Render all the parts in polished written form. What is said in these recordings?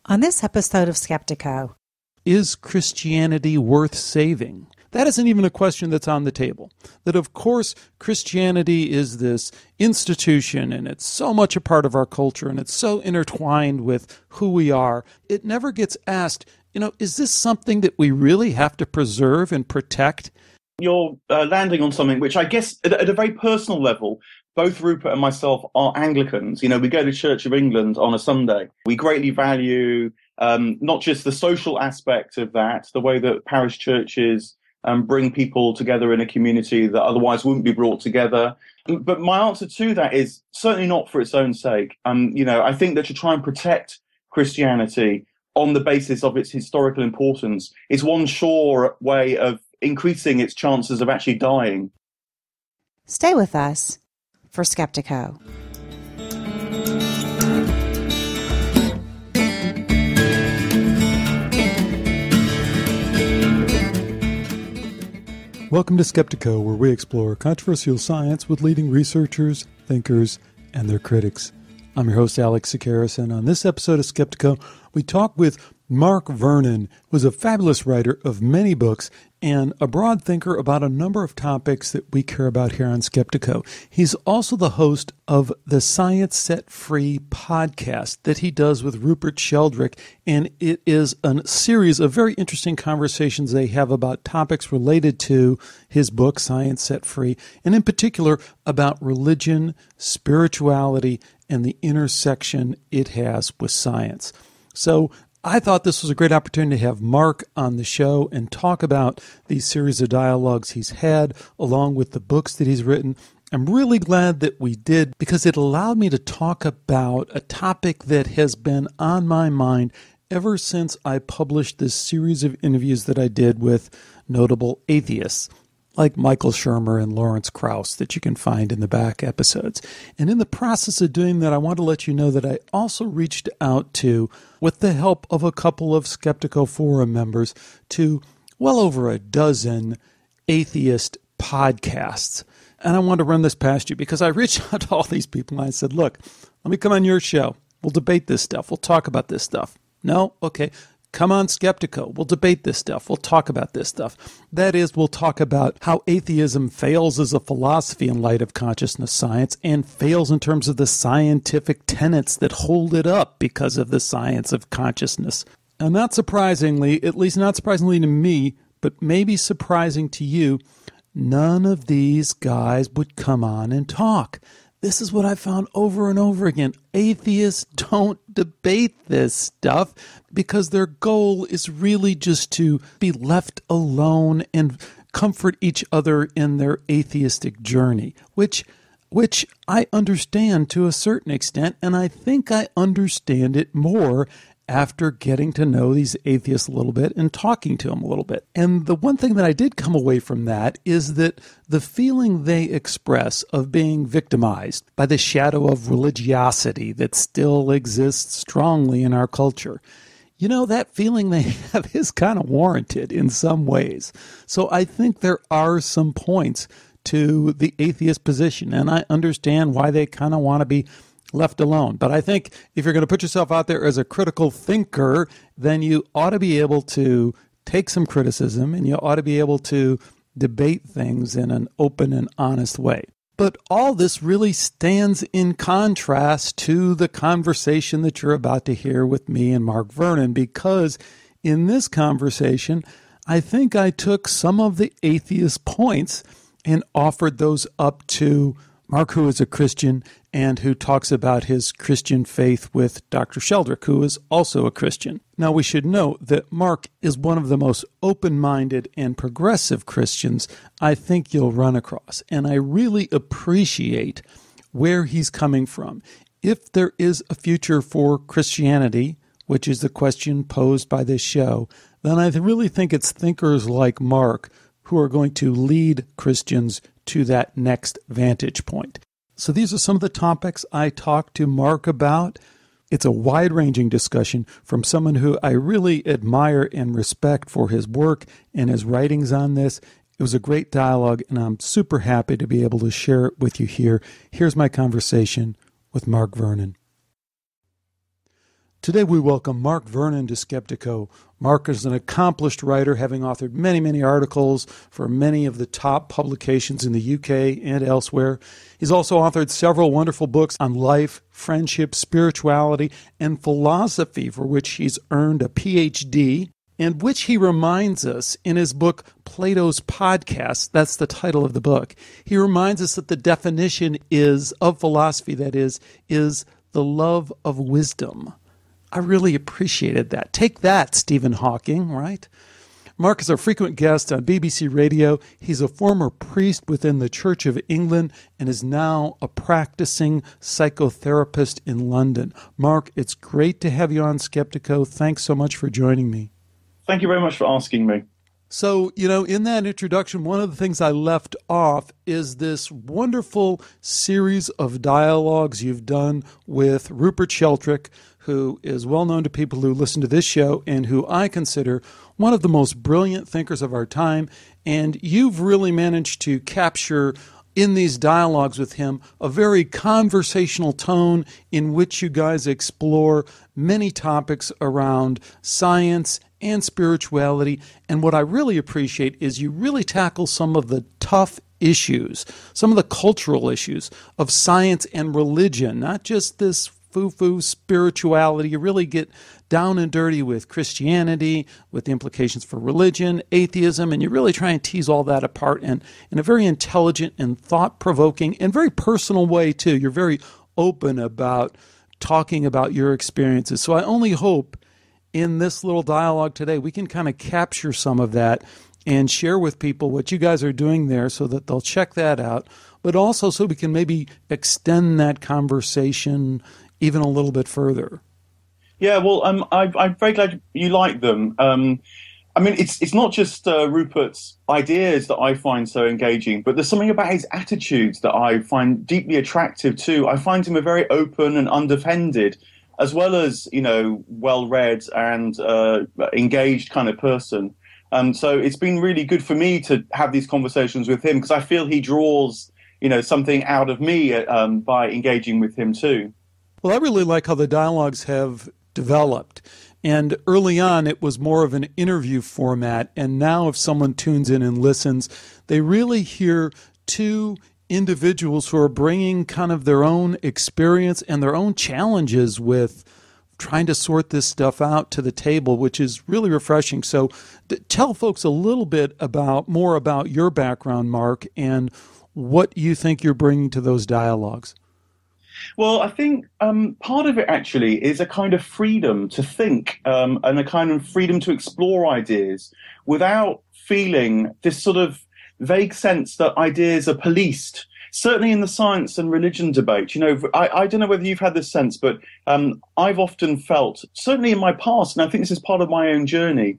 On this episode of Skeptiko, is Christianity worth saving? That isn't even a question that's on the table. That, of course, Christianity is this institution and it's so much a part of our culture and it's so intertwined with who we are. It never gets asked, is this something that we really have to preserve and protect? You're landing on something which I guess at a very personal level, both Rupert and myself are Anglicans. We go to Church of England on a Sunday. We greatly value not just the social aspect of that, the way that parish churches bring people together in a community that otherwise wouldn't be brought together. But my answer to that is certainly not for its own sake. I think that to try and protect Christianity on the basis of its historical importance is one sure way of increasing its chances of actually dying. stay with us for Skeptiko. Welcome to Skeptiko, where we explore controversial science with leading researchers, thinkers, and their critics. I'm your host, Alex Tsakiris, and on this episode of Skeptiko, we talk with Mark Vernon, who is a fabulous writer of many books and a broad thinker about a number of topics that we care about here on Skeptiko. He's also the host of the Science Set Free podcast that he does with Rupert Sheldrake, and it is a series of very interesting conversations they have about topics related to his book, Science Set Free, and in particular about religion, spirituality, and the intersection it has with science. So I thought this was a great opportunity to have Mark on the show and talk about these series of dialogues he's had, along with the books that he's written. I'm really glad that we did, because it allowed me to talk about a topic that has been on my mind ever since I published this series of interviews that I did with notable atheists, like Michael Shermer and Lawrence Krauss, that you can find in the back episodes. And in the process of doing that, I want to let you know that I also reached out to, with the help of a couple of Skeptiko Forum members, to well over a dozen atheist podcasts. And I want to run this past you, because I reached out to all these people and I said, look, let me come on your show. We'll debate this stuff. We'll talk about this stuff. No? Okay. Come on, Skeptiko. We'll debate this stuff. We'll talk about this stuff. That is, we'll talk about how atheism fails as a philosophy in light of consciousness science and fails in terms of the scientific tenets that hold it up because of the science of consciousness. And not surprisingly, at least not surprisingly to me, but maybe surprising to you, none of these guys would come on and talk. This is what I found over and over again. Atheists don't debate this stuff because their goal is really just to be left alone and comfort each other in their atheistic journey, which I understand to a certain extent, and I think I understand it more after getting to know these atheists a little bit and talking to them a little bit. And the one thing that I did come away from that is that the feeling they express of being victimized by the shadow of religiosity that still exists strongly in our culture, that feeling they have is kind of warranted in some ways. So I think there are some points to the atheist position, and I understand why they kind of want to be left alone. But I think if you're going to put yourself out there as a critical thinker, then you ought to be able to take some criticism and you ought to be able to debate things in an open and honest way. But all this really stands in contrast to the conversation that you're about to hear with me and Mark Vernon, because in this conversation, I think I took some of the atheist points and offered those up to Mark, who is a Christian and who talks about his Christian faith with Dr. Sheldrake, who is also a Christian. Now, we should note that Mark is one of the most open-minded and progressive Christians I think you'll run across, and I really appreciate where he's coming from. If there is a future for Christianity, which is the question posed by this show, then I really think it's thinkers like Mark who are going to lead Christians to that next vantage point. So these are some of the topics I talked to Mark about. It's a wide-ranging discussion from someone who I really admire and respect for his work and his writings on this. It was a great dialogue, and I'm super happy to be able to share it with you here. Here's my conversation with Mark Vernon. Today we welcome Mark Vernon to Skeptiko. Mark is an accomplished writer, having authored many articles for many of the top publications in the UK and elsewhere. He's also authored several wonderful books on life, friendship, spirituality, and philosophy, for which he's earned a PhD, and which he reminds us in his book, Plato's Podcast. That's the title of the book. He reminds us that the definition of philosophy, that is the love of wisdom. I really appreciated that. Take that, Stephen Hawking, right? Mark is a frequent guest on BBC Radio. He's a former priest within the Church of England and is now a practicing psychotherapist in London. Mark, it's great to have you on Skeptiko. Thanks so much for joining me. Thank you very much for asking me. So, in that introduction, one of the things I left off is this wonderful series of dialogues you've done with Rupert Sheldrake, who is well known to people who listen to this show and who I consider one of the most brilliant thinkers of our time. And you've really managed to capture in these dialogues with him a very conversational tone in which you guys explore many topics around science and spirituality. And what I really appreciate is you really tackle some of the tough issues, some of the cultural issues of science and religion, not just this foo-foo spirituality. You really get down and dirty with Christianity, with the implications for religion, atheism, and you really try and tease all that apart in a very intelligent and thought-provoking and very personal way, too. You're very open about talking about your experiences. So I only hope in this little dialogue today we can kind of capture some of that and share with people what you guys are doing there so that they'll check that out, but also so we can maybe extend that conversation even a little bit further. Yeah, well, I'm very glad you like them. It's not just Rupert's ideas that I find so engaging, but there's something about his attitudes that I find deeply attractive too. I find him a very open and undefended, as well as, well-read and engaged kind of person. So it's been really good for me to have these conversations with him because I feel he draws, something out of me by engaging with him too. Well, I really like how the dialogues have developed. And early on, it was more of an interview format. And now if someone tunes in and listens, they really hear two individuals who are bringing kind of their own experience and their own challenges with trying to sort this stuff out to the table, which is really refreshing. So tell folks a little bit more about your background, Mark, and what you think you're bringing to those dialogues. Well, I think part of it actually is a kind of freedom to think and a kind of freedom to explore ideas without feeling this sort of vague sense that ideas are policed. Certainly in the science and religion debate, I don't know whether you've had this sense, but I've often felt, certainly in my past, and I think this is part of my own journey,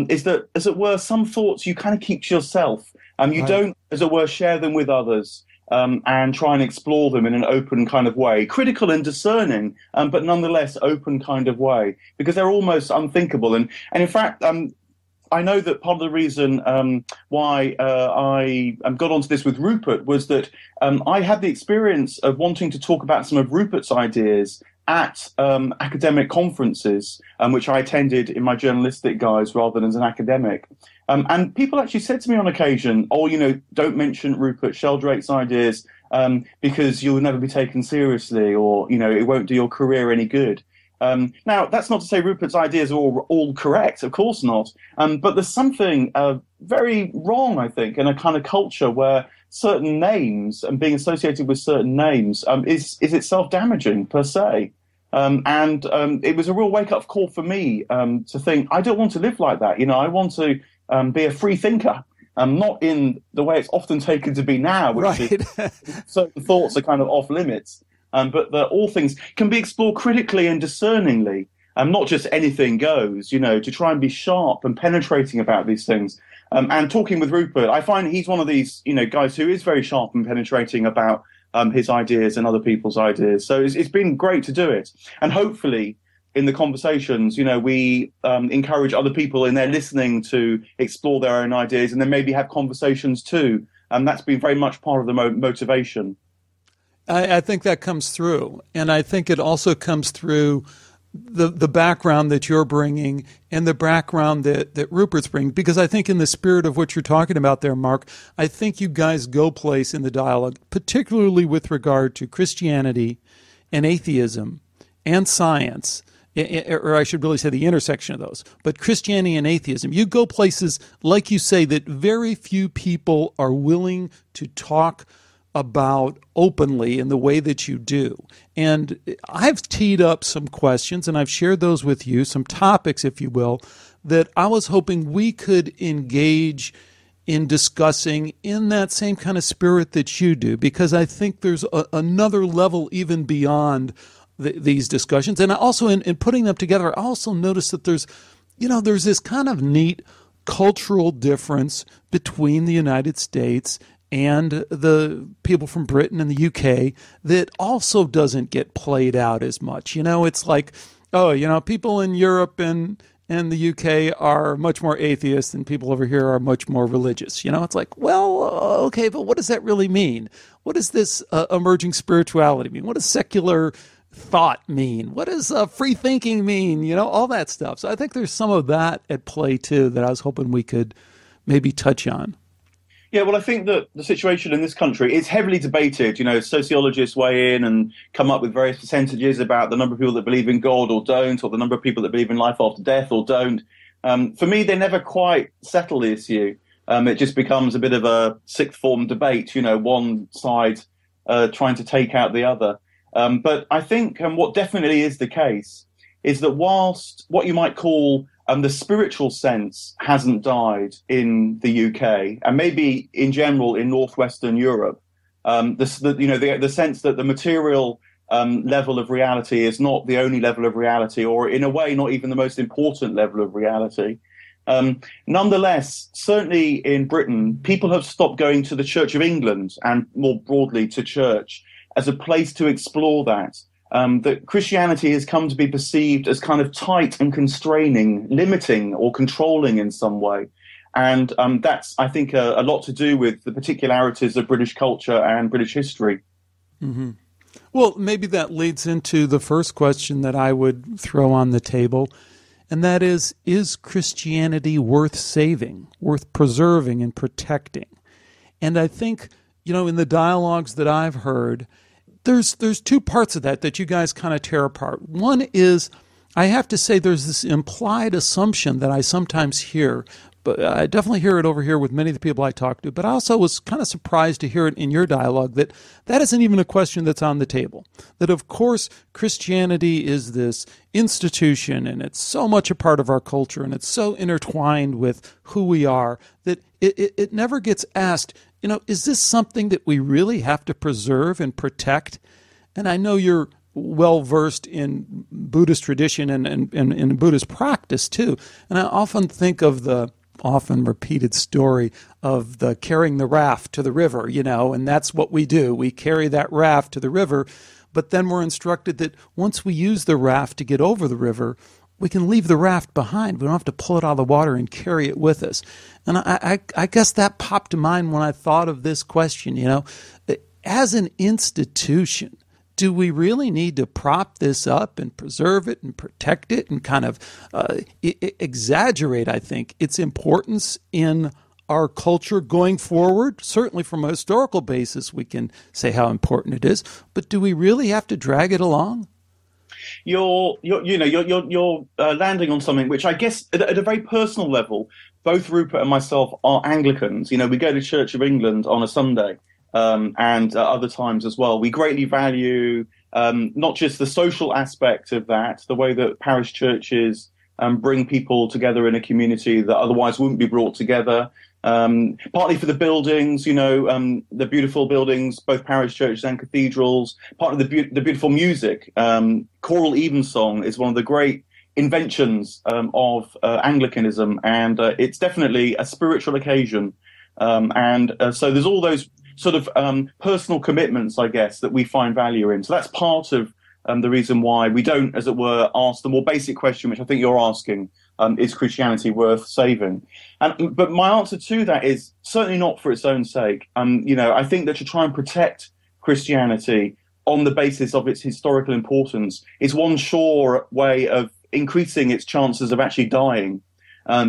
is that, as it were, some thoughts you kind of keep to yourself. You don't, as it were, share them with others. And try and explore them in an open kind of way, critical and discerning, but nonetheless open kind of way, because they're almost unthinkable. And in fact, I know that part of the reason why I got onto this with Rupert was that I had the experience of wanting to talk about some of Rupert's ideas at academic conferences, which I attended in my journalistic guise rather than as an academic. And people actually said to me on occasion, don't mention Rupert Sheldrake's ideas because you'll never be taken seriously, or, it won't do your career any good. Now, that's not to say Rupert's ideas are all correct, of course not. But there's something very wrong, I think, in a kind of culture where certain names and being associated with certain names is itself damaging per se. And it was a real wake-up call for me to think, I don't want to live like that. I want to be a free thinker, not in the way it's often taken to be now, which is certain thoughts are kind of off limits, but that all things can be explored critically and discerningly, not just anything goes, to try and be sharp and penetrating about these things. And talking with Rupert, I find he's one of these, guys who is very sharp and penetrating about his ideas and other people's ideas. So it's been great to do it. And hopefully, in the conversations, we encourage other people in there listening to explore their own ideas and then maybe have conversations too. And that's been very much part of the motivation. I think that comes through. And I think it also comes through the background that you're bringing and the background that Rupert's bringing, because I think in the spirit of what you're talking about there, Mark, I think you guys go place in the dialogue, particularly with regard to Christianity and atheism and science, or I should really say the intersection of those. But Christianity and atheism, you go places, like you say, that very few people are willing to talk about openly in the way that you do. And I've teed up some questions, and I've shared those with you, some topics, if you will, that I was hoping we could engage in discussing in that same kind of spirit that you do, because I think there's another level even beyond these discussions. And I also, in putting them together, I also noticed that there's this kind of neat cultural difference between the United States and the people from Britain and the UK that also doesn't get played out as much. It's like, people in Europe and the UK are much more atheist and people over here are much more religious. It's like, well, okay, but what does that really mean? What does this emerging spirituality mean? What does secular thought mean? What does free thinking mean? All that stuff. So I think there's some of that at play too that I was hoping we could maybe touch on. Yeah, well, I think that the situation in this country is heavily debated. Sociologists weigh in and come up with various percentages about the number of people that believe in God or don't, or the number of people that believe in life after death or don't. For me, they never quite settle the issue. It just becomes a bit of a sixth form debate, one side trying to take out the other. But I think what definitely is the case is that whilst what you might call the spiritual sense hasn't died in the UK, and maybe in general in northwestern Europe, the sense that the material level of reality is not the only level of reality, or in a way not even the most important level of reality. Nonetheless, certainly in Britain, people have stopped going to the Church of England and more broadly to church as a place to explore that. That Christianity has come to be perceived as kind of tight and constraining, limiting or controlling in some way. And that's, I think, a lot to do with the particularities of British culture and British history. Mm-hmm. Well, maybe that leads into the first question that I would throw on the table, and that is Christianity worth saving, worth preserving and protecting? And I think, in the dialogues that I've heard, there's two parts of that you guys kind of tear apart. One is, I have to say, there's this implied assumption that I sometimes hear, but I definitely hear it over here with many of the people I talk to, but I also was kind of surprised to hear it in your dialogue, that isn't even a question that's on the table. That, of course, Christianity is this institution, and it's so much a part of our culture, and it's so intertwined with who we are, that it never gets asked, is this something that we really have to preserve and protect? And I know you're well-versed in Buddhist tradition and in Buddhist practice, too. And I often think of the often repeated story of the carrying the raft to the river, and that's what we do. We carry that raft to the river, but then we're instructed that once we use the raft to get over the river, we can leave the raft behind. We don't have to pull it out of the water and carry it with us. And I guess that popped to mind when I thought of this question, as an institution, do we really need to prop this up and preserve it and protect it and kind of exaggerate, I think, its importance in our culture going forward? Certainly from a historical basis, we can say how important it is, but do we really have to drag it along? You're landing on something which I guess at a very personal level, both Rupert and myself are Anglicans. We go to Church of England on a Sunday and other times as well. We greatly value not just the social aspect of that, the way that parish churches bring people together in a community that otherwise wouldn't be brought together. Partly for the buildings, the beautiful buildings, both parish churches and cathedrals, part of the beautiful music. Choral evensong is one of the great inventions of Anglicanism, and it's definitely a spiritual occasion. So there's all those sort of personal commitments, I guess, that we find value in. So that's part of the reason why we don't, as it were, ask the more basic question, which I think you're asking, is Christianity worth saving? But my answer to that is certainly not for its own sake. I think that to try and protect Christianity on the basis of its historical importance, is one sure way of increasing its chances of actually dying.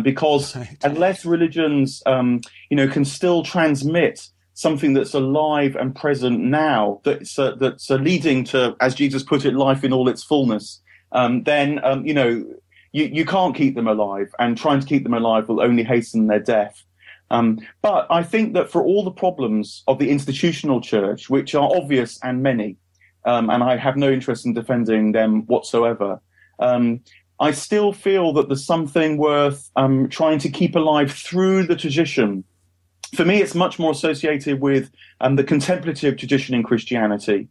Because unless religions, can still transmit something that's alive and present now, that's leading to, as Jesus put it, life in all its fullness, then you can't keep them alive, and trying to keep them alive will only hasten their death. But I think that for all the problems of the institutional church, which are obvious and many, and I have no interest in defending them whatsoever, I still feel that there's something worth trying to keep alive through the tradition. For me, it's much more associated with the contemplative tradition in Christianity,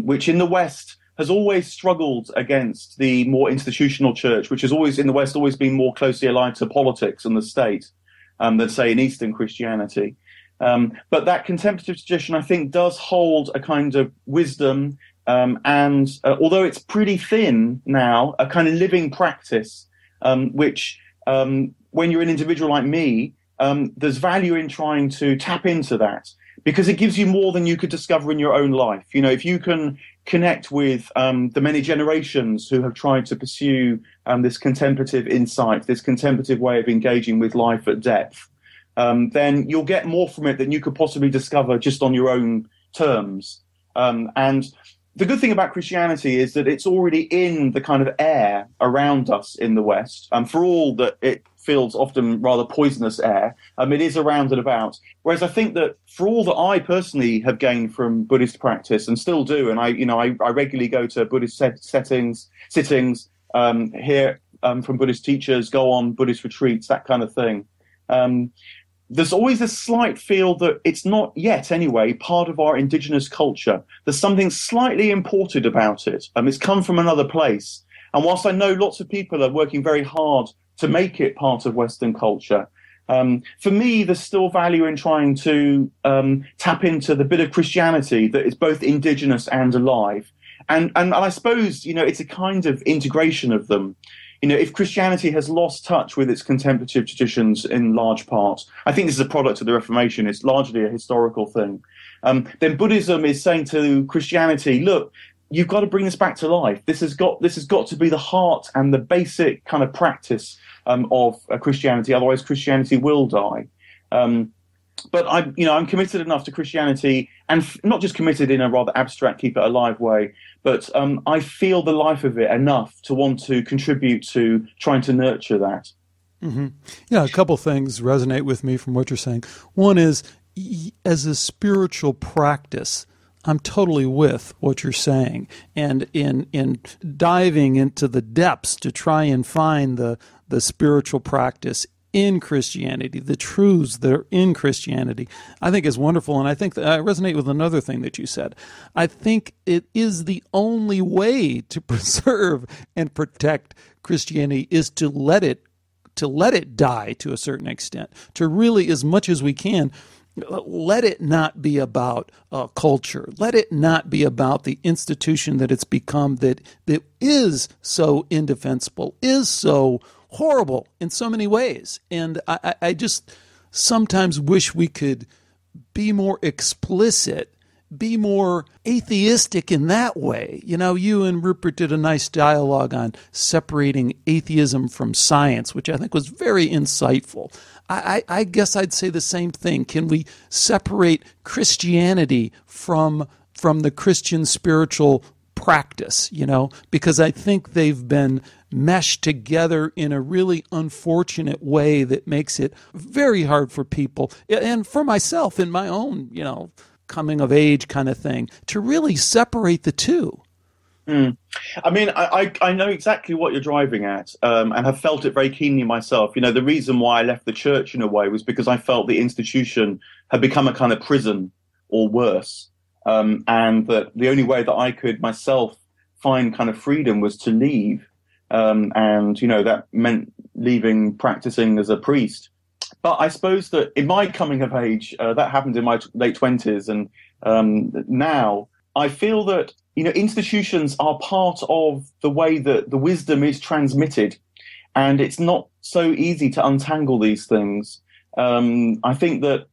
which in the West has always struggled against the more institutional church, which has always, in the West, always been more closely allied to politics and the state than, say, in Eastern Christianity. But that contemplative tradition, I think, does hold a kind of wisdom, and although it's pretty thin now, a kind of living practice, which, when you're an individual like me, there's value in trying to tap into that, because it gives you more than you could discover in your own life. If you can connect with the many generations who have tried to pursue this contemplative insight, this contemplative way of engaging with life at depth, then you'll get more from it than you could possibly discover just on your own terms. And the good thing about Christianity is that it's already in the kind of air around us in the West, for all that it feels often rather poisonous air. It is around and about. Whereas I think that for all that I personally have gained from Buddhist practice, and still do, and I regularly go to Buddhist sittings, hear from Buddhist teachers, go on Buddhist retreats, that kind of thing. There's always a slight feel that it's not yet, anyway, part of our indigenous culture. There's something slightly imported about it. It's come from another place. And whilst I know lots of people are working very hard to make it part of Western culture, for me, there's still value in trying to tap into the bit of Christianity that is both indigenous and alive. And I suppose, it's a kind of integration of them. If Christianity has lost touch with its contemplative traditions in large part, I think this is a product of the Reformation, it's largely a historical thing, then Buddhism is saying to Christianity, look, you've got to bring this back to life. This has got to be the heart and the basic kind of practice of Christianity, otherwise Christianity will die. But I'm committed enough to Christianity, and not just committed in a rather abstract, keep it alive way, but I feel the life of it enough to want to contribute to trying to nurture that. Mm-hmm. Yeah, a couple things resonate with me from what you're saying. One is, as a spiritual practice, I'm totally with what you're saying, and in diving into the depths to try and find the spiritual practice in Christianity, the truths that are in Christianity, I think is wonderful. And I think that I resonate with another thing that you said. I think it is the only way to preserve and protect Christianity is to let it die to a certain extent, to really, as much as we can, let it not be about culture. Let it not be about the institution that it's become, that is so indefensible, is so horrible in so many ways. And I just sometimes wish we could be more explicit, be more atheistic in that way. You and Rupert did a nice dialogue on separating atheism from science, which I think was very insightful. I guess I'd say the same thing. Can we separate Christianity from the Christian spiritual practice, because I think they've been meshed together in a really unfortunate way that makes it very hard for people, and for myself in my own, coming of age kind of thing, to really separate the two. I mean, I know exactly what you're driving at, and have felt it very keenly myself. The reason why I left the church in a way was because I felt the institution had become a kind of prison or worse. And that the only way that I could myself find kind of freedom was to leave. And, that meant leaving practicing as a priest. But I suppose that in my coming of age, that happened in my late 20s. And now I feel that, institutions are part of the way that the wisdom is transmitted. And it's not so easy to untangle these things. I think that,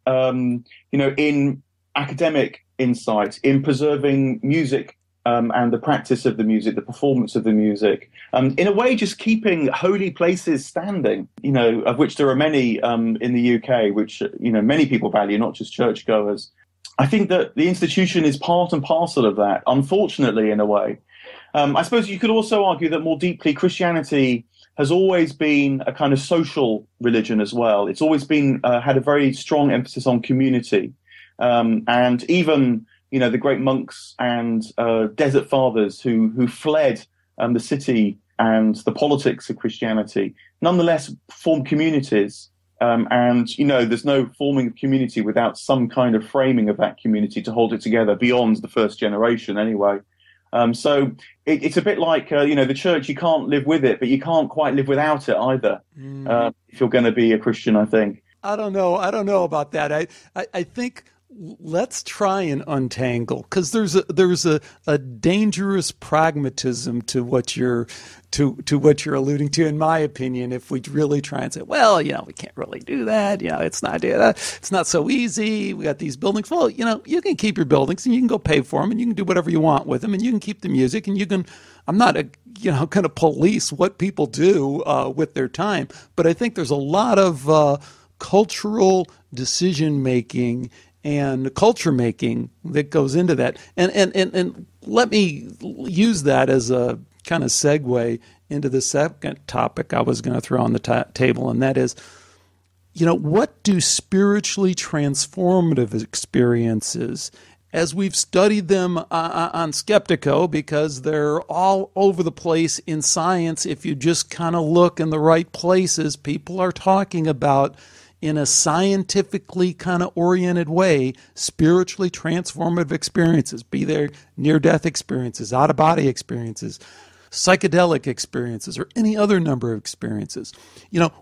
in academic insight in preserving music and the practice of the music, the performance of the music. In a way, just keeping holy places standing, of which there are many in the UK, which, many people value, not just churchgoers. I think that the institution is part and parcel of that, unfortunately, in a way. I suppose you could also argue that more deeply, Christianity has always been a kind of social religion as well. It's always been had a very strong emphasis on community. And even, the great monks and desert fathers who fled the city and the politics of Christianity, nonetheless formed communities. And there's no forming of community without some kind of framing of that community to hold it together beyond the first generation anyway. So it's a bit like, the church, you can't live with it, but you can't quite live without it either, if you're going to be a Christian, I think. I don't know about that. I think let's try and untangle, because there's a dangerous pragmatism to what you're alluding to, in my opinion. If we really try and say, well, we can't really do that. It's not so easy. We got these buildings. Well, you can keep your buildings and you can go pay for them and you can do whatever you want with them and you can keep the music and you can. I'm not going to police what people do with their time, but I think there's a lot of cultural decision making and culture making that goes into that. And let me use that as a kind of segue into the second topic I was going to throw on the table, and that is, what do spiritually transformative experiences, as we've studied them on Skeptiko, because they're all over the place in science. If you just kind of look in the right places, people are talking about, in a scientifically kind of oriented way, spiritually transformative experiences, be they near-death experiences, out-of-body experiences, psychedelic experiences, or any other number of experiences.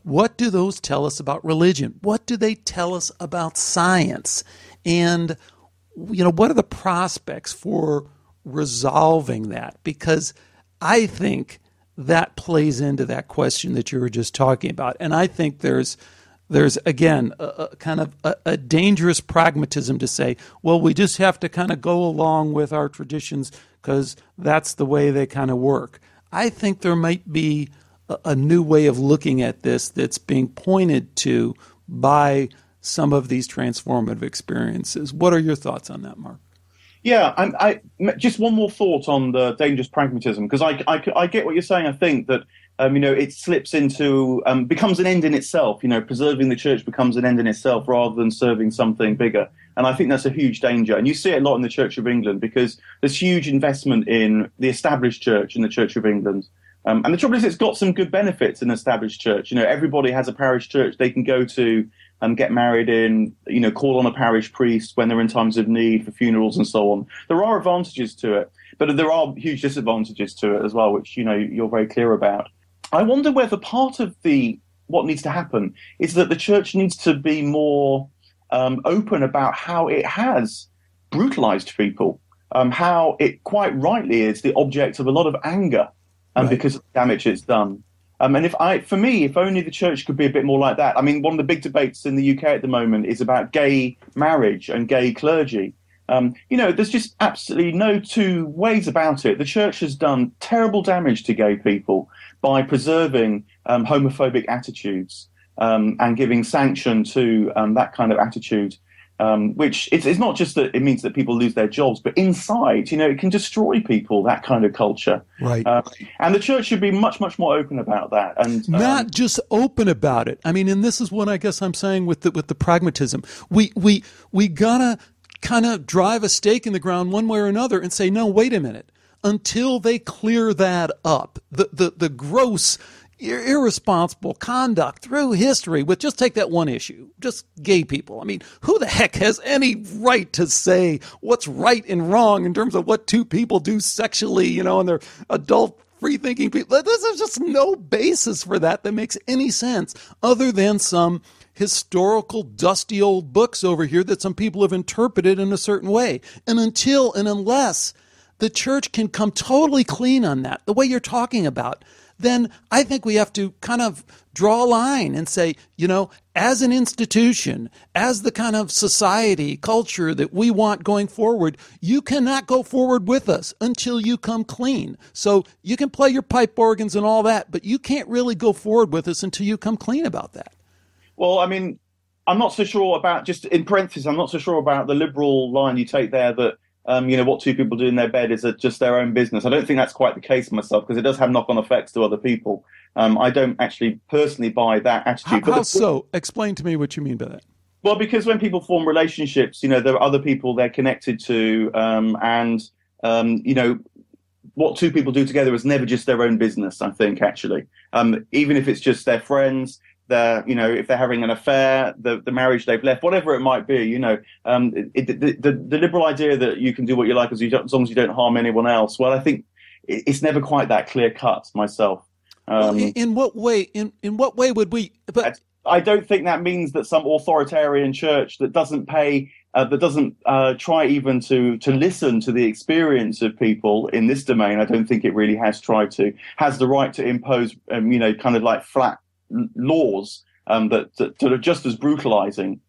What do those tell us about religion? What do they tell us about science? And, what are the prospects for resolving that? Because I think that plays into that question that you were just talking about. And I think there's again, a kind of a dangerous pragmatism to say, well, we just have to kind of go along with our traditions because that's the way they kind of work. I think there might be a new way of looking at this that's being pointed to by some of these transformative experiences. What are your thoughts on that, Mark? Yeah, I just one more thought on the dangerous pragmatism, because I get what you're saying. I think that it slips into becomes an end in itself. Preserving the church becomes an end in itself rather than serving something bigger. And I think that's a huge danger. And you see it a lot in the Church of England, because there's huge investment in the established church in the Church of England. And the trouble is, it's got some good benefits in the established church. Everybody has a parish church they can go to and get married in, call on a parish priest when they're in times of need for funerals and so on. There are advantages to it, but there are huge disadvantages to it as well, which, you're very clear about. I wonder whether part of what needs to happen is that the church needs to be more open about how it has brutalized people, how it quite rightly is the object of a lot of anger because of the damage it's done. And if only the church could be a bit more like that. I mean, one of the big debates in the UK at the moment is about gay marriage and gay clergy. There's just absolutely no two ways about it. The church has done terrible damage to gay people by preserving homophobic attitudes and giving sanction to that kind of attitude, which it's not just that it means that people lose their jobs, but inside, it can destroy people, that kind of culture. Right. And the church should be much, much more open about that. And not just open about it. I mean, and this is what I guess I'm saying with the pragmatism. We gotta kind of drive a stake in the ground one way or another and say, no, wait a minute. Until they clear that up, the gross, irresponsible conduct through history with, just take that one issue, just gay people. I mean, who the heck has any right to say what's right and wrong in terms of what two people do sexually, and they're adult free-thinking people? There's just no basis for that makes any sense other than some historical dusty old books over here that some people have interpreted in a certain way. And unless the church can come totally clean on that, the way you're talking about, then I think we have to kind of draw a line and say, as an institution, as the kind of society, culture that we want going forward, you cannot go forward with us until you come clean. So you can play your pipe organs and all that, but you can't really go forward with us until you come clean about that. Well, I mean, I'm not so sure about, just in parentheses, I'm not so sure about the liberal line you take there that, what two people do in their bed is just their own business. I don't think that's quite the case myself, because it does have knock-on effects to other people. I don't actually personally buy that attitude. How so? Explain to me what you mean by that. Well, because when people form relationships, there are other people they're connected to, what two people do together is never just their own business, I think, actually. Even if it's just their friends, if they're having an affair, the marriage they've left, whatever it might be, the liberal idea that you can do what you like as long as you don't harm anyone else. Well, I think it's never quite that clear cut myself. Well, in what way? In what way would we? But I don't think that means that some authoritarian church that doesn't try even to listen to the experience of people in this domain. I don't think it really has the right to impose, kind of like flat laws that are just as brutalizing.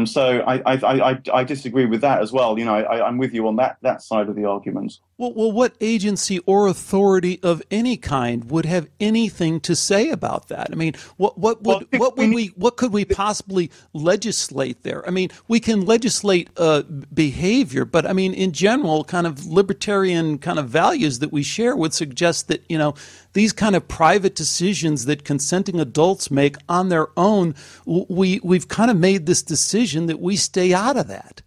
So I disagree with that as well. I'm with you on that side of the argument. Well, what agency or authority of any kind would have anything to say about that? I mean, what could we possibly legislate there? I mean, we can legislate behavior, but I mean, in general, kind of libertarian kind of values that we share would suggest that these kind of private decisions that consenting adults make on their own, we've kind of made this decision that we stay out of that.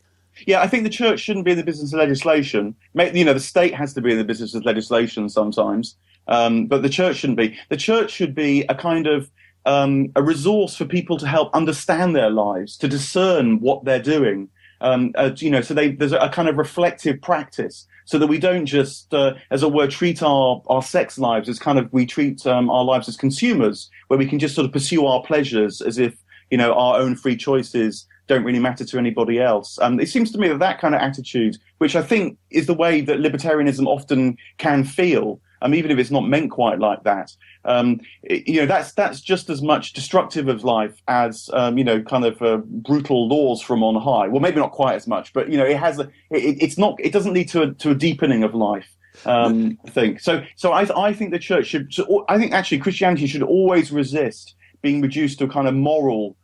Yeah, I think the church shouldn't be in the business of legislation. The state has to be in the business of legislation sometimes, but the church shouldn't be. The church should be a kind of a resource for people to help understand their lives, to discern what they're doing. So there's a kind of reflective practice, so that we don't just, as it were, treat our sex lives as kind of we treat our lives as consumers, where we can just sort of pursue our pleasures as if our own free choices don't really matter to anybody else. It seems to me that kind of attitude, which I think is the way that libertarianism often can feel, even if it's not meant quite like that, that's just as much destructive of life as, brutal laws from on high. Well, maybe not quite as much, but, it doesn't lead to a deepening of life. I think. So I think the church I think actually Christianity should always resist being reduced to a kind of moral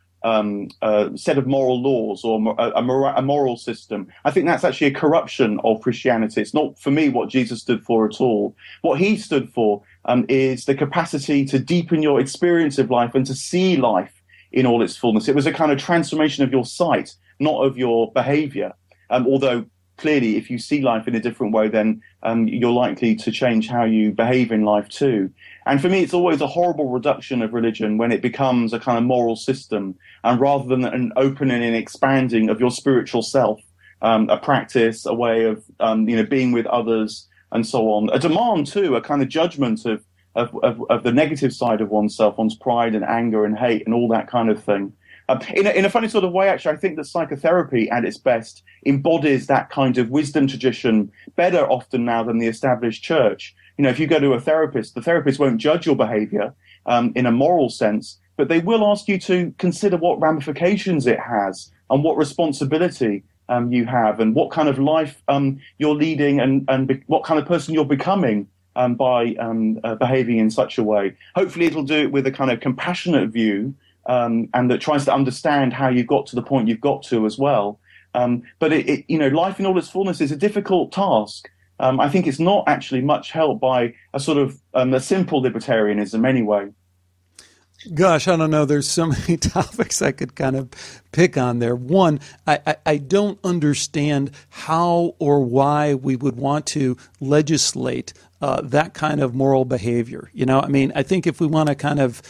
set of moral laws or a moral system. I think that's actually a corruption of Christianity. It's not, for me, what Jesus stood for at all. What he stood for is the capacity to deepen your experience of life and to see life in all its fullness. It was a kind of transformation of your sight, not of your behavior. Although clearly, if you see life in a different way, then you're likely to change how you behave in life too. And for me, it's always a horrible reduction of religion when it becomes a kind of moral system, and rather than an opening and expanding of your spiritual self, a practice, a way of being with others, and so on. A demand too, a kind of judgment of the negative side of oneself, one's pride and anger and hate and all that kind of thing. In a funny sort of way, actually, I think that psychotherapy at its best embodies that kind of wisdom tradition better often now than the established church. If you go to a therapist, the therapist won't judge your behavior in a moral sense, but they will ask you to consider what ramifications it has and what responsibility you have and what kind of life you're leading and what kind of person you're becoming by behaving in such a way. Hopefully it'll do it with a kind of compassionate view and that tries to understand how you got to the point you've got to as well. But life in all its fullness is a difficult task. I think it's not actually much help by a sort of a simple libertarianism anyway. Gosh, I don't know. There's so many topics I could kind of pick on there. One, I don't understand how or why we would want to legislate that kind of moral behavior. I think if we want to kind of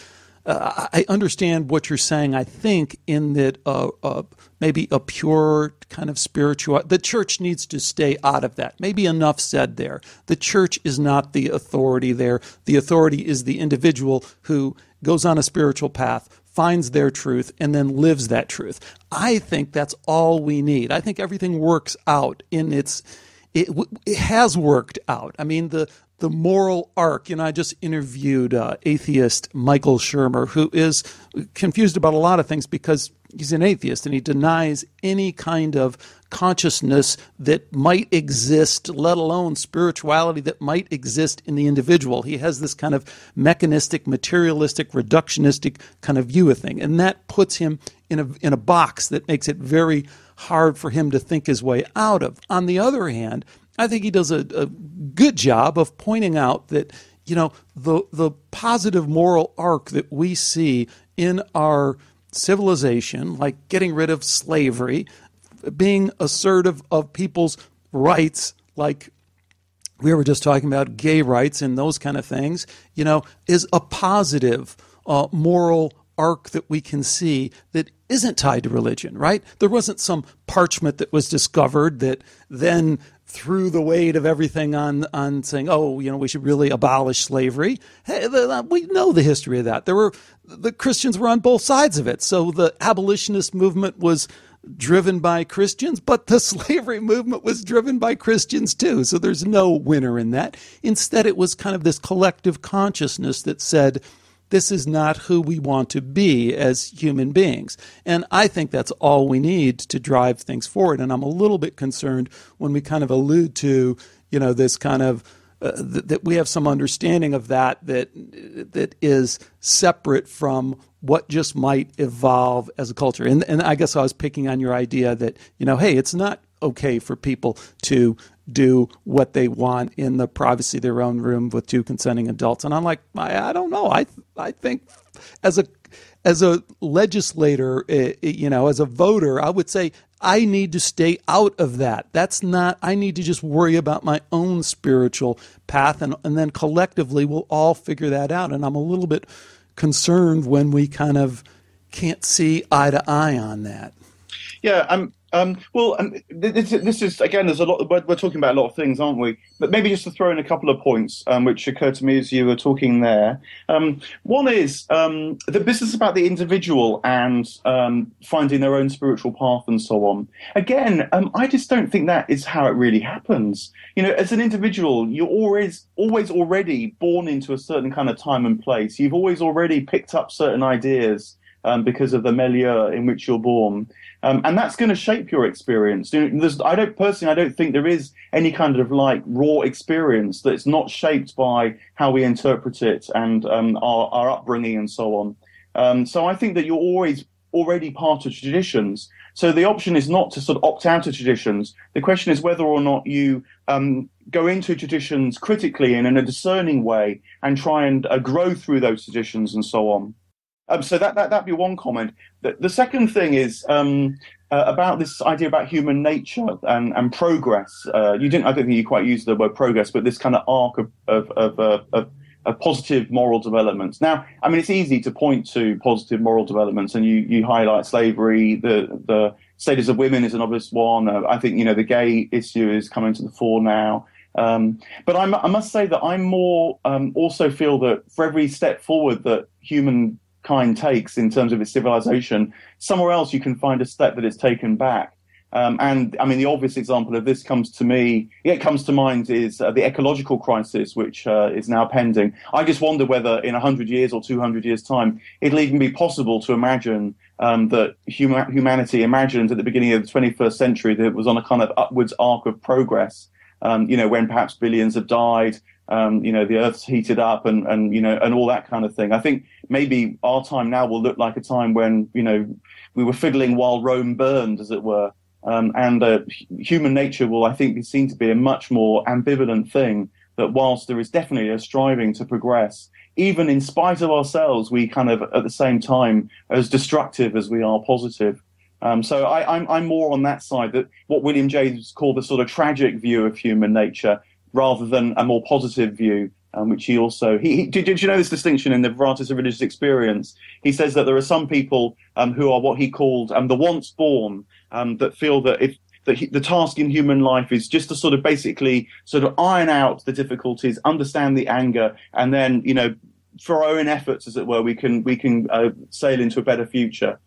I understand what you're saying, I think, in that maybe a pure kind of spiritual, the church needs to stay out of that. Maybe enough said there. The church is not the authority there. The authority is the individual who goes on a spiritual path, finds their truth, and then lives that truth. I think that's all we need. I think everything works out in its it has worked out. I mean, the moral arc. I just interviewed atheist Michael Shermer, who is confused about a lot of things because he's an atheist and he denies any kind of consciousness that might exist, let alone spirituality that might exist in the individual. He has this kind of mechanistic, materialistic, reductionistic kind of view of thing, and that puts him in a box that makes it very hard for him to think his way out of. On the other hand, I think he does a good job of pointing out that the positive moral arc that we see in our civilization, like getting rid of slavery, being assertive of people's rights, like we were just talking about gay rights and those kind of things, is a positive moral arc that we can see that isn't tied to religion, right? There wasn't some parchment that was discovered that then threw the weight of everything on saying, we should really abolish slavery. Hey, we know the history of that. The Christians were on both sides of it. So the abolitionist movement was driven by Christians, but the slavery movement was driven by Christians too. So there's no winner in that. Instead, it was kind of this collective consciousness that said, this is not who we want to be as human beings. And I think that's all we need to drive things forward. And I'm a little bit concerned when we kind of allude to, this kind of, that we have some understanding of that is separate from what just might evolve as a culture. And I guess I was picking on your idea that, hey, it's not okay for people to do what they want in the privacy of their own room with two consenting adults. And I'm like, I don't know. I think as a legislator, as a voter, I would say I need to stay out of that. I need to just worry about my own spiritual path, and then collectively we'll all figure that out. And I'm a little bit concerned when we kind of can't see eye to eye on that. Yeah, this is, again, there's a lot, we're talking about a lot of things, aren't we? But maybe just to throw in a couple of points which occurred to me as you were talking there. One is the business about the individual and finding their own spiritual path and so on. Again, I just don't think that is how it really happens. As an individual, you're always already born into a certain kind of time and place. You've always already picked up certain ideas because of the milieu in which you're born. And that's going to shape your experience. I don't think there is any kind of raw experience that's not shaped by how we interpret it and our upbringing and so on. So I think that you're always already part of traditions. So the option is not to sort of opt out of traditions. The question is whether or not you go into traditions critically and in a discerning way and try and grow through those traditions and so on. So that'd be one comment. The second thing is about this idea about human nature and progress. I don't think you quite used the word progress, but this kind of arc of positive moral developments. Now, I mean, it's easy to point to positive moral developments, and you highlight slavery. The status of women is an obvious one. I think the gay issue is coming to the fore now. But I must say that I'm more also feel that for every step forward that humankind takes in terms of its civilization, somewhere else you can find a step that it's taken back. And I mean, the obvious example of this comes to mind is the ecological crisis, which is now pending. I just wonder whether in 100 years or 200 years' time, it'll even be possible to imagine that humanity imagined at the beginning of the 21st century that it was on a kind of upwards arc of progress, when perhaps billions have died, the Earth's heated up and all that kind of thing. I think maybe our time now will look like a time when, we were fiddling while Rome burned, as it were. And human nature will, I think, be seen to be a much more ambivalent thing, that whilst there is definitely a striving to progress, even in spite of ourselves, we kind of, at the same time, are as destructive as we are positive. So I'm more on that side, that what William James called the sort of tragic view of human nature, rather than a more positive view, which he also... Did you know this distinction in the Varieties of Religious Experience? He says that there are some people who are what he called the once born, that feel that the task in human life is just to sort of basically sort of iron out the difficulties, understand the anger, and then, for our own efforts, as it were, we can sail into a better future.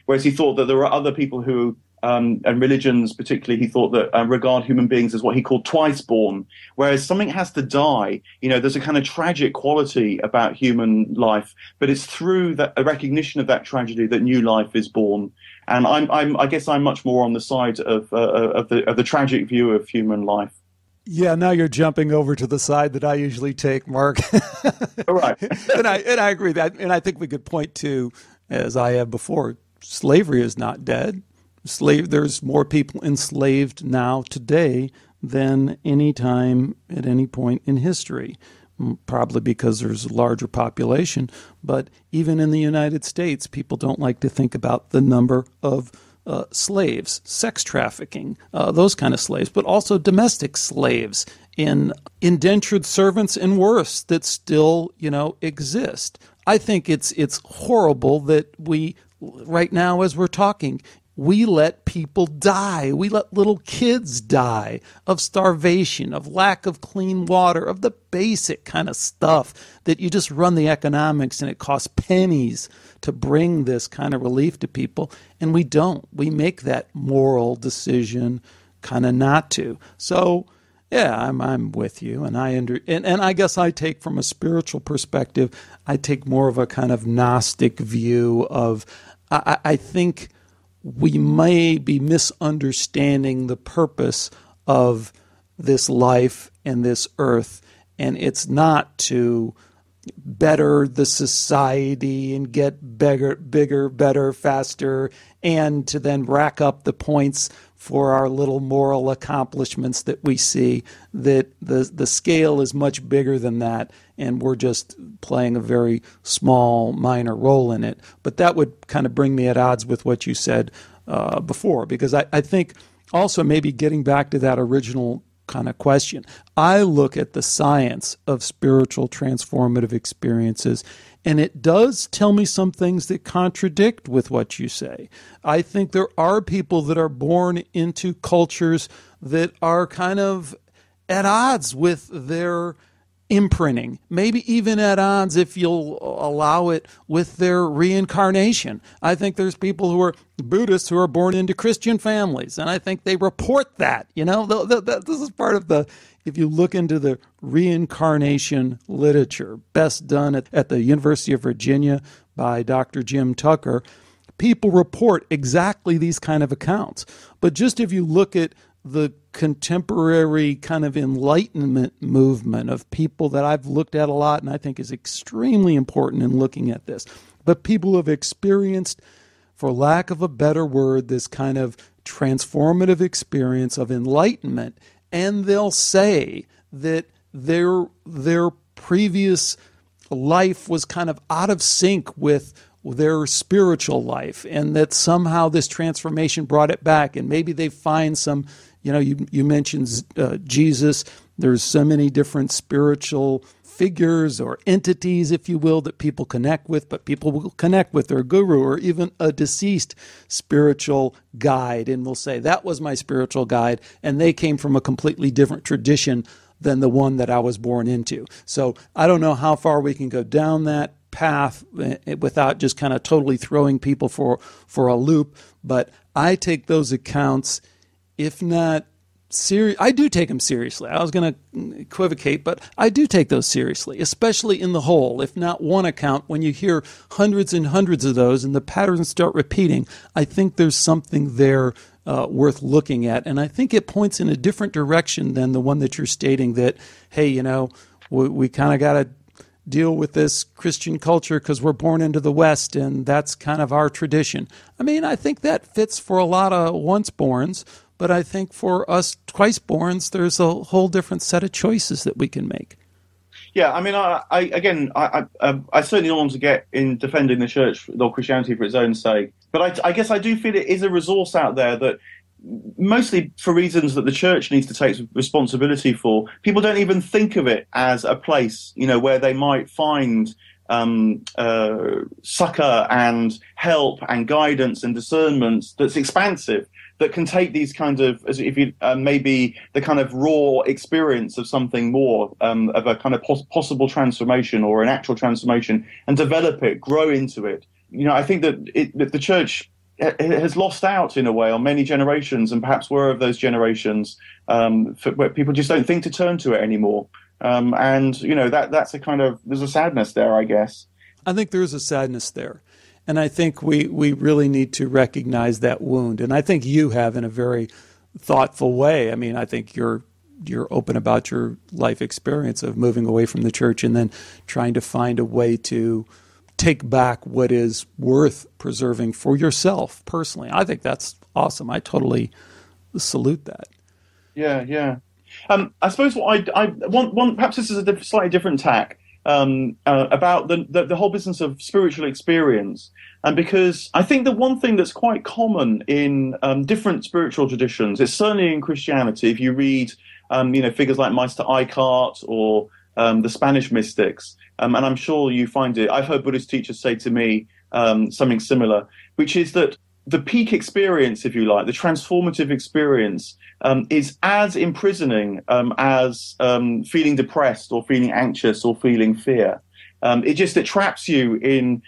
Whereas he thought that there are other people who and religions particularly, he thought that regard human beings as what he called twice born, whereas something has to die. There's a kind of tragic quality about human life, but it's through a recognition of that tragedy that new life is born. And I guess I'm much more on the side of the tragic view of human life. Yeah, now you're jumping over to the side that I usually take, Mark. All right. and I agree that, and I think we could point to, as I have before, slavery is not dead. There's more people enslaved now today than any time at any point in history. Probably because there's a larger population, but even in the United States, people don't like to think about the number of slaves, sex trafficking, those kind of slaves, but also domestic slaves in indentured servants and worse that still, exist. I think it's horrible that we, right now as we're talking, we let people die. We let little kids die of starvation, of lack of clean water, of the basic kind of stuff that you just run the economics and it costs pennies to bring this kind of relief to people. And we don't. We make that moral decision kind of not to. So, yeah, I'm with you. And I guess I take, from a spiritual perspective, I take more of a kind of Gnostic view of, I think we may be misunderstanding the purpose of this life and this earth, and it's not to better the society and get bigger, better, faster, and to then rack up the points for our little moral accomplishments that we see, that the scale is much bigger than that, and we're just playing a very small, minor role in it. But that would kind of bring me at odds with what you said before, because I think also, maybe getting back to that original kind of question, I look at the science of spiritual transformative experiences, and it does tell me some things that contradict with what you say. I think there are people that are born into cultures that are kind of at odds with their imprinting, maybe even at odds, if you'll allow it, with their reincarnation. I think there's people who are Buddhists who are born into Christian families, and I think they report that. This is part of if you look into the reincarnation literature, best done at the University of Virginia by Dr. Jim Tucker, people report exactly these kind of accounts. But just if you look at the contemporary kind of enlightenment movement of people that I've looked at a lot and I think is extremely important in looking at this, but people who have experienced, for lack of a better word, this kind of transformative experience of enlightenment, and they'll say that their previous life was kind of out of sync with their spiritual life, and that somehow this transformation brought it back, and maybe they find some, you mentioned Jesus, there's so many different spiritual figures or entities, if you will, that people connect with, but people will connect with their guru or even a deceased spiritual guide, and will say, that was my spiritual guide, and they came from a completely different tradition than the one that I was born into. So I don't know how far we can go down that path without just kind of totally throwing people for a loop, but I take those accounts, if not serious, I do take them seriously. I was going to equivocate, but I do take those seriously, especially in the whole. If not one account, when you hear hundreds and hundreds of those and the patterns start repeating, I think there's something there worth looking at. And I think it points in a different direction than the one that you're stating that, hey, we kind of got to deal with this Christian culture because we're born into the West and that's kind of our tradition. I mean, I think that fits for a lot of once-borns, but I think for us twice-borns, there's a whole different set of choices that we can make. Yeah, I mean, I certainly don't want to get in defending the church or Christianity for its own sake, but I guess I do feel it is a resource out there that, mostly for reasons that the church needs to take responsibility for, people don't even think of it as a place, where they might find succor and help and guidance and discernment that's expansive, that can take these kind of, as if you maybe the kind of raw experience of something more, of a kind of possible transformation or an actual transformation, and develop it, grow into it. I think that the church has lost out in a way on many generations, and perhaps we're of those generations where people just don't think to turn to it anymore. And that's a kind of, there's a sadness there, I guess. I think there's a sadness there. And I think we really need to recognize that wound. And I think you have in a very thoughtful way. I mean, I think you're open about your life experience of moving away from the church and then trying to find a way to take back what is worth preserving for yourself personally. I think that's awesome. I totally salute that. Yeah. I suppose what I want, perhaps this is a slightly different tack, about the whole business of spiritual experience. And because I think the one thing that's quite common in different spiritual traditions, it's certainly in Christianity, if you read figures like Meister Eckhart or the Spanish mystics, and I'm sure you find it. I've heard Buddhist teachers say to me something similar, which is that the peak experience, if you like, the transformative experience, is as imprisoning as feeling depressed or feeling anxious or feeling fear. It traps you in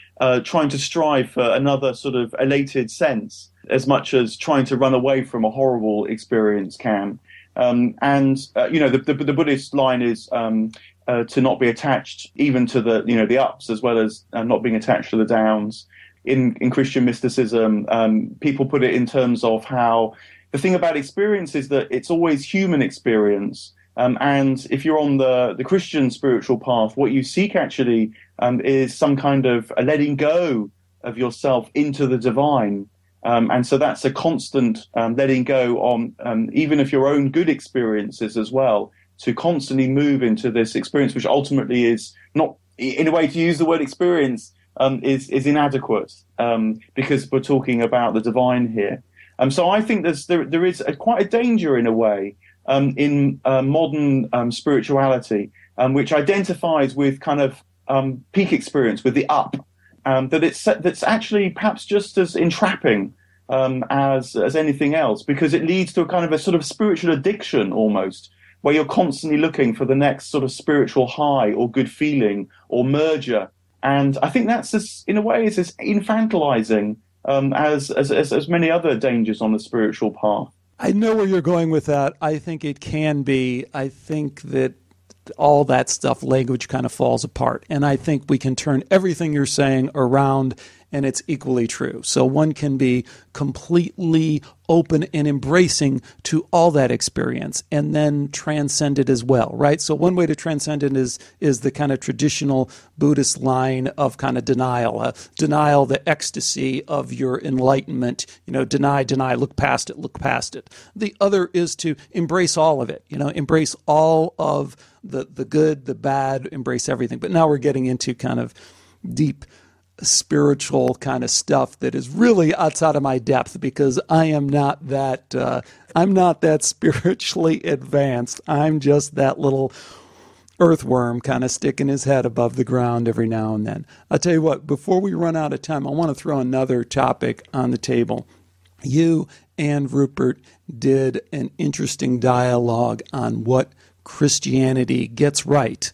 trying to strive for another sort of elated sense as much as trying to run away from a horrible experience can. The Buddhist line is to not be attached even to the ups as well as not being attached to the downs. In Christian mysticism, people put it in terms of how the thing about experience is that it's always human experience. And if you're on the Christian spiritual path, what you seek actually is some kind of a letting go of yourself into the divine. And so that's a constant letting go on, even of your own good experiences as well, to constantly move into this experience, which ultimately is not, in a way, to use the word experience, is inadequate, because we're talking about the divine here. So I think there is quite a danger in a way in modern spirituality, which identifies with kind of peak experience, with the up, that's actually perhaps just as entrapping as anything else, because it leads to a kind of a sort of spiritual addiction almost, where you're constantly looking for the next sort of spiritual high or good feeling or merger. And I think that's, in a way, is as infantilizing as many other dangers on the spiritual path. I know where you're going with that. I think it can be. I think that all that stuff, language kind of falls apart. And I think we can turn everything you're saying around, and it's equally true. So one can be completely open and embracing to all that experience and then transcend it as well, right? So one way to transcend it is the kind of traditional Buddhist line of kind of denial, the ecstasy of your enlightenment, deny, look past it. The other is to embrace all of it, embrace all of the good, the bad, embrace everything. But now we're getting into kind of deep spiritual kind of stuff that is really outside of my depth, because I'm not that spiritually advanced. I'm just that little earthworm kind of sticking his head above the ground every now and then. I'll tell you what, before we run out of time, I want to throw another topic on the table. You and Rupert did an interesting dialogue on what Christianity gets right.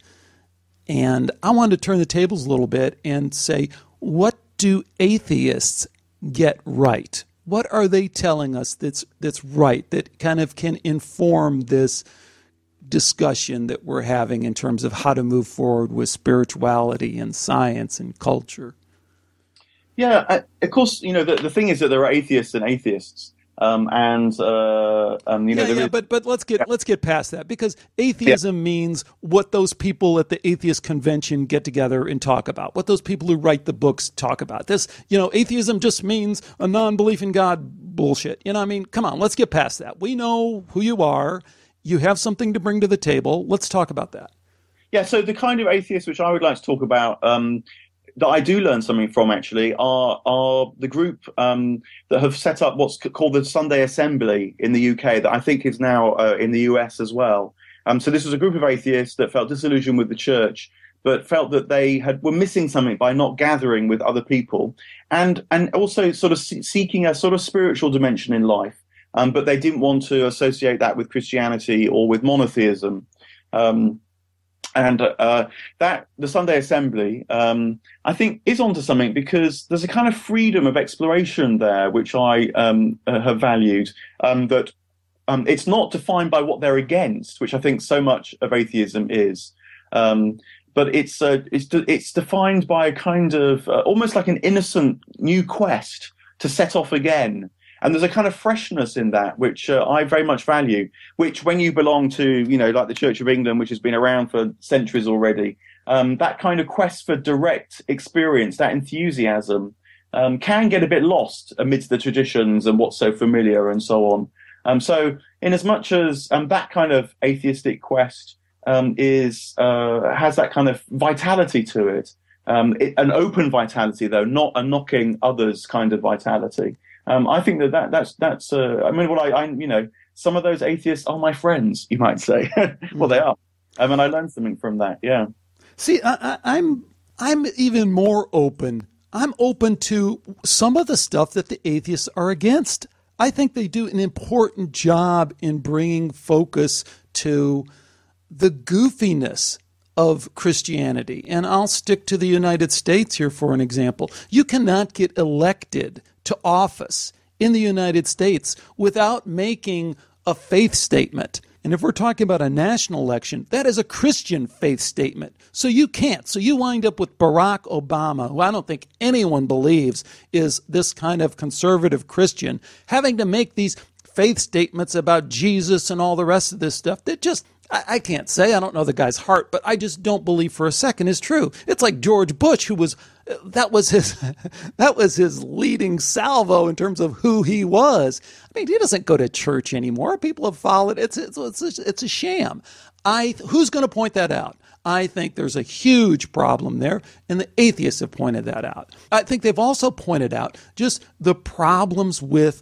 And I wanted to turn the tables a little bit and say, what do atheists get right? What are they telling us that's right, that kind of can inform this discussion that we're having in terms of how to move forward with spirituality and science and culture? Yeah, of course, the thing is that there are atheists and atheists. But let's get past that, because atheism means what those people at the atheist convention get together and talk about, what those people who write the books talk about. This, atheism just means a non-belief in God bullshit. Come on, let's get past that. We know who you are. You have something to bring to the table. Let's talk about that. Yeah. So the kind of atheists which I would like to talk about, that I do learn something from, actually, are the group that have set up what's called the Sunday Assembly in the UK, that I think is now in the US as well. So this was a group of atheists that felt disillusioned with the church, but felt that they were missing something by not gathering with other people, and also sort of seeking a sort of spiritual dimension in life. But they didn't want to associate that with Christianity or with monotheism. And that the Sunday Assembly, I think, is onto something, because there's a kind of freedom of exploration there, which I have valued. That it's not defined by what they're against, which I think so much of atheism is. But it's defined by a kind of almost like an innocent new quest to set off again. And there's a kind of freshness in that, which I very much value, which when you belong to, like the Church of England, which has been around for centuries already, that kind of quest for direct experience, that enthusiasm, can get a bit lost amidst the traditions and what's so familiar and so on. So in as much as that kind of atheistic quest has that kind of vitality to it, an open vitality, though, not a knocking others kind of vitality. I think that's some of those atheists are my friends, you might say. Well, they are. And I learned something from that. Yeah. See, I'm even more open. I'm open to some of the stuff that the atheists are against. I think they do an important job in bringing focus to the goofiness of Christianity. And I'll stick to the United States here for an example. You cannot get elected to office in the United States without making a faith statement. And if we're talking about a national election, that is a Christian faith statement. So you can't. So you wind up with Barack Obama, who I don't think anyone believes is this kind of conservative Christian, having to make these faith statements about Jesus and all the rest of this stuff that just, I can't say, I don't know the guy's heart, but I just don't believe for a second is true. It's like George Bush, who was, that was his leading salvo in terms of who he was. I mean, he doesn't go to church anymore. People have followed. It's a sham. Who's going to point that out? I think there's a huge problem there, and the atheists have pointed that out. I think they've also pointed out just the problems with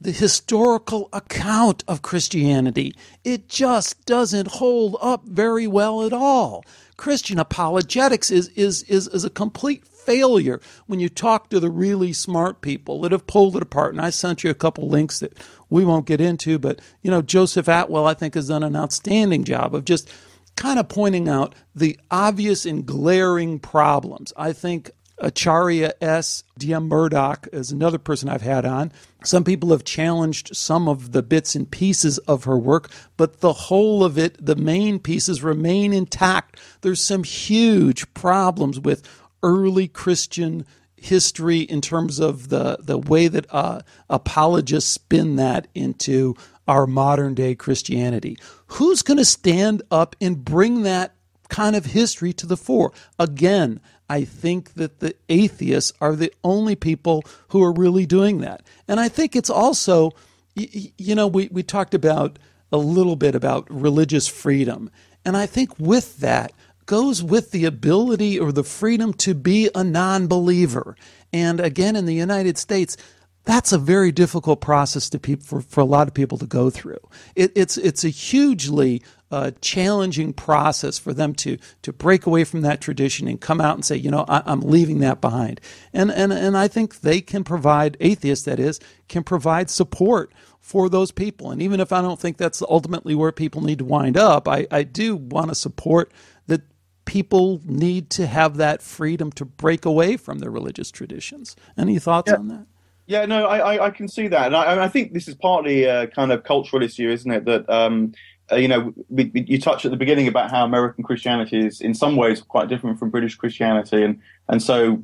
the historical account of Christianity. It just doesn't hold up very well at all. Christian apologetics is a complete failure when you talk to the really smart people that have pulled it apart. And I sent you a couple links that we won't get into, but Joseph Atwell, I think, has done an outstanding job of just kind of pointing out the obvious and glaring problems. I think Acharya S. D.M. Murdoch is another person I've had on. Some people have challenged some of the bits and pieces of her work, but the whole of it, the main pieces, remain intact. There's some huge problems with early Christian history in terms of the way that apologists spin that into our modern day Christianity. Who's going to stand up and bring that kind of history to the fore? Again, I think that the atheists are the only people who are really doing that. And I think it's also, we talked about a little bit about religious freedom. And I think with that goes with the ability or the freedom to be a non-believer. And again, in the United States, that's a very difficult process for a lot of people to go through. It's a hugely challenging process for them to break away from that tradition and come out and say, I'm leaving that behind. And I think they can provide, atheists that is, can provide support for those people. And even if I don't think that's ultimately where people need to wind up, I do want to support that people need to have that freedom to break away from their religious traditions. Any thoughts on that? Yeah, no, I can see that. And I think this is partly a kind of cultural issue, isn't it? That, you touched at the beginning about how American Christianity is in some ways quite different from British Christianity. And so,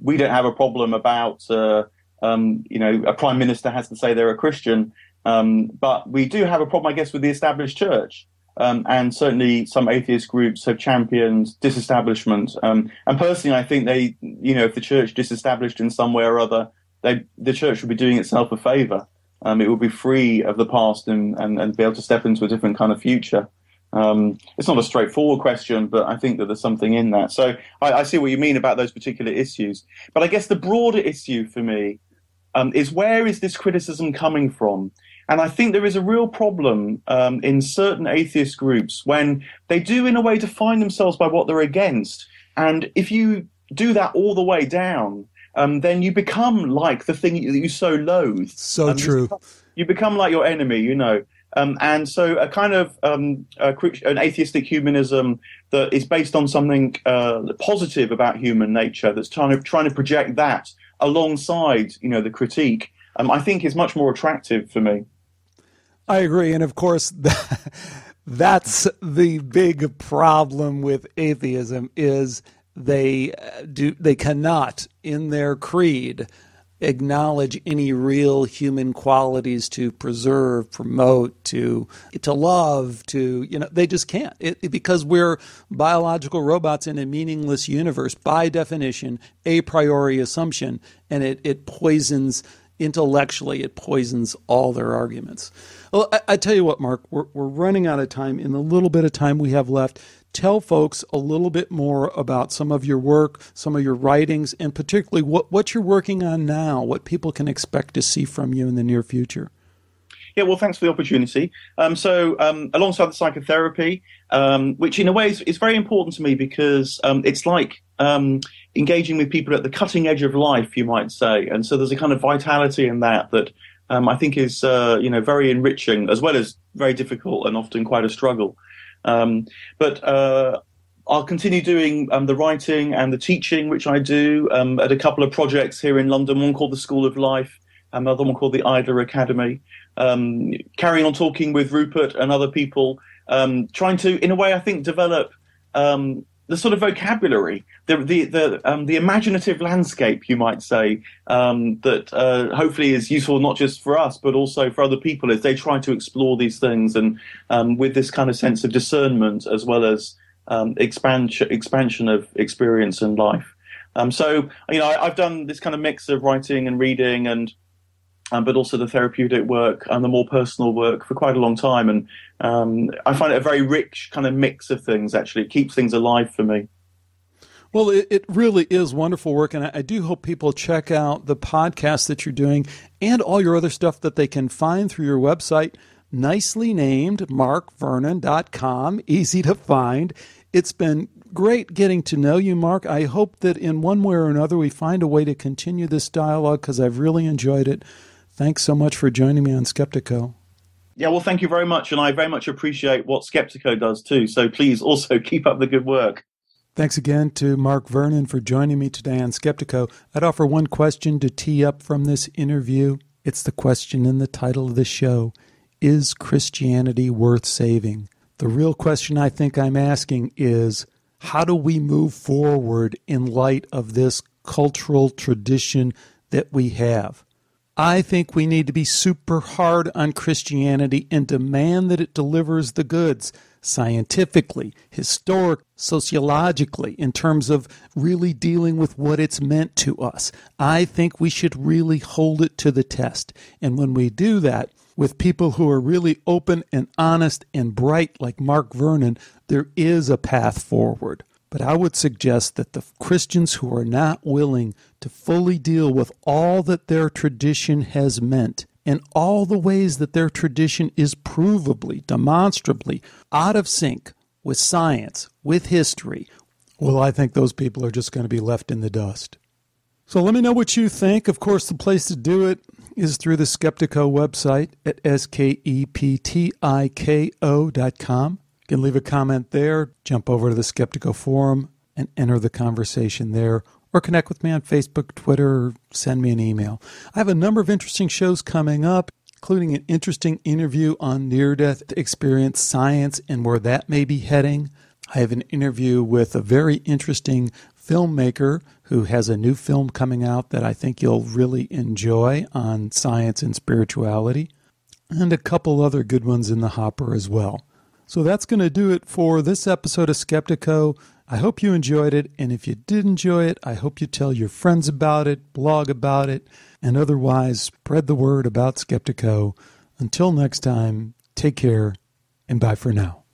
we don't have a problem about, a prime minister has to say they're a Christian. But we do have a problem, I guess, with the established church. And certainly some atheist groups have championed disestablishment. And personally, I think if the church disestablished in some way or other, the church would be doing itself a favor. It would be free of the past and be able to step into a different kind of future. It's not a straightforward question, but I think that there's something in that. So I see what you mean about those particular issues. But I guess the broader issue for me is, where is this criticism coming from? And I think there is a real problem in certain atheist groups when they do, in a way, define themselves by what they're against. And if you do that all the way down, then you become like the thing that you so loathe. So true. You become like your enemy, And so a kind of an atheistic humanism that is based on something positive about human nature, that's trying to project that alongside, the critique, I think is much more attractive for me. I agree. And of course, that's the big problem with atheism is they cannot, in their creed, acknowledge any real human qualities to preserve, promote, to love, they just can't. Because we're biological robots in a meaningless universe, by definition, a priori assumption, and it poisons intellectually, it poisons all their arguments. Well, I tell you what, Mark, we're running out of time. In the little bit of time we have left, tell folks a little bit more about some of your work, some of your writings, and particularly what you're working on now, what people can expect to see from you in the near future. Yeah, well, thanks for the opportunity. So alongside the psychotherapy, which in a way is very important to me because it's like engaging with people at the cutting edge of life, you might say. And so there's a kind of vitality in that I think is, very enriching, as well as very difficult and often quite a struggle. But I'll continue doing the writing and the teaching, which I do at a couple of projects here in London, one called the School of Life, another one called the Idler Academy. Carrying on talking with Rupert and other people, trying to, in a way, I think, develop the sort of vocabulary, the imaginative landscape, you might say, that hopefully is useful not just for us, but also for other people as they try to explore these things, and with this kind of sense of discernment as well as expansion of experience and life. So, I've done this kind of mix of writing and reading and but also the therapeutic work and the more personal work for quite a long time. And I find it a very rich kind of mix of things, actually. It keeps things alive for me. Well, it really is wonderful work, and I do hope people check out the podcast that you're doing and all your other stuff that they can find through your website, nicely named markvernon.com, easy to find. It's been great getting to know you, Mark. I hope that in one way or another we find a way to continue this dialogue because I've really enjoyed it. Thanks so much for joining me on Skeptiko. Yeah, well, thank you very much, and I very much appreciate what Skeptiko does too, so please also keep up the good work. Thanks again to Mark Vernon for joining me today on Skeptiko. I'd offer one question to tee up from this interview. It's the question in the title of the show: is Christianity worth saving? The real question I think I'm asking is, how do we move forward in light of this cultural tradition that we have? I think we need to be super hard on Christianity and demand that it delivers the goods scientifically, historically, sociologically, in terms of really dealing with what it's meant to us. I think we should really hold it to the test. And when we do that with people who are really open and honest and bright like Mark Vernon, there is a path forward. But I would suggest that the Christians who are not willing to fully deal with all that their tradition has meant and all the ways that their tradition is provably, demonstrably out of sync with science, with history, well, I think those people are just going to be left in the dust. So let me know what you think. Of course, the place to do it is through the Skeptiko website at skeptiko.com. You can leave a comment there, jump over to the Skeptiko forum and enter the conversation there, or connect with me on Facebook, Twitter, or send me an email. I have a number of interesting shows coming up, including an interesting interview on near-death experience science and where that may be heading. I have an interview with a very interesting filmmaker who has a new film coming out that I think you'll really enjoy on science and spirituality, and a couple other good ones in the hopper as well. So that's going to do it for this episode of Skeptiko. I hope you enjoyed it, and if you did enjoy it, I hope you tell your friends about it, blog about it, and otherwise spread the word about Skeptiko. Until next time, take care, and bye for now.